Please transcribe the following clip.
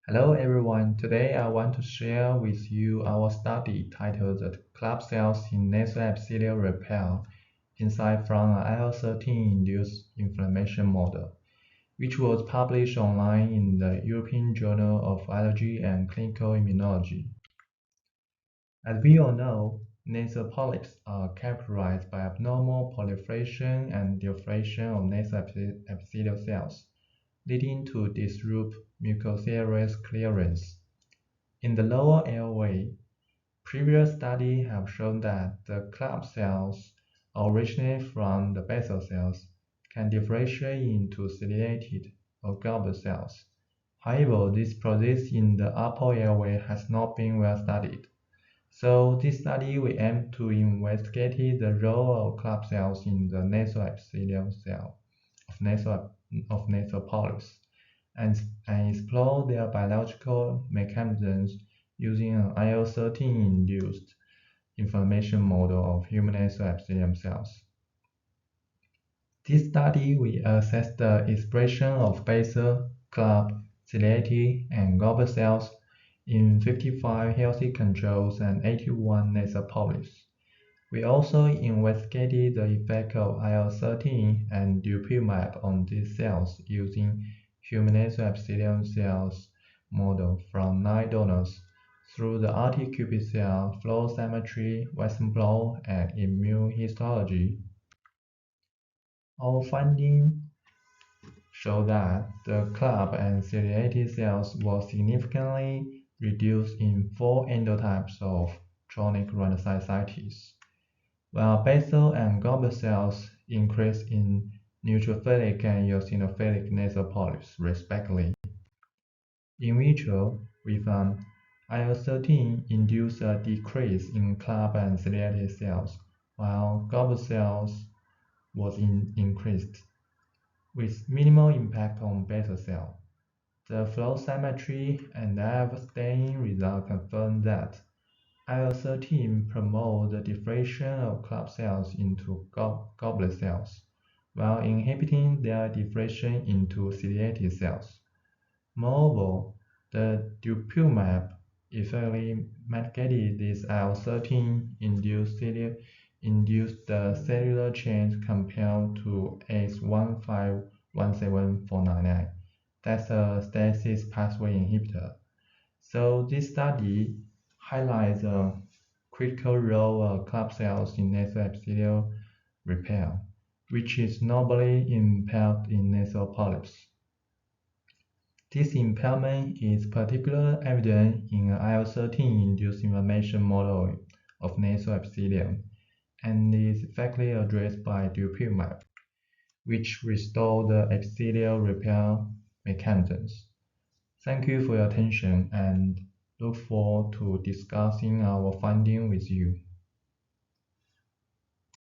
Hello everyone, today I want to share with you our study titled The Club Cells in Nasal Epithelial Repair, Insight from an IL-13-Induced Inflammation Model, which was published online in the European Journal of Allergy and Clinical Immunology. As we all know, nasal polyps are characterized by abnormal proliferation and diffraction of nasal epithelial cells, leading to disrupted mucociliary clearance. In the lower airway, previous studies have shown that the club cells originate from the basal cells can differentiate into ciliated or goblet cells. However, this process in the upper airway has not been well studied. So this study will aim to investigate the role of club cells in the nasal epithelial cell of nasal polyps and explore their biological mechanisms using an IL-13-induced inflammation model of human nasal epithelium cells. This study will assess the expression of basal, club, ciliated, and goblet cells in 55 healthy controls and 81 nasal polyps. We also investigated the effect of IL-13 and dupilumab on these cells using human nasal epithelium cells model from 9 donors through the RT-qPCR, flow cytometry, Western blot, and immunohistology. Our findings show that the club and ciliated cells were significantly reduced in 4 endotypes of chronic rhinosinusitis, while basal and goblet cells increased in neutrophilic and eosinophilic nasal polyps, respectively. In vitro, we found IL-13 induced a decrease in club and ciliated cells, while goblet cells was increased, with minimal impact on basal cell. The flow cytometry and IF staining results confirm that IL-13 promotes the diffraction of club cells into goblet cells, while inhibiting their diffraction into ciliated cells. Moreover, the dupilumab effectively mitigated this IL-13-induced cellular change compared to H1517499. That's a stasis pathway inhibitor. So this study highlights the critical role of club cells in nasal epithelial repair, which is normally impaired in nasal polyps. This impairment is particularly evident in an IL-13-induced inflammation model of nasal epithelium and is effectively addressed by dupilumab, which restores the epithelial repair mechanisms. Thank you for your attention and look forward to discussing our findings with you.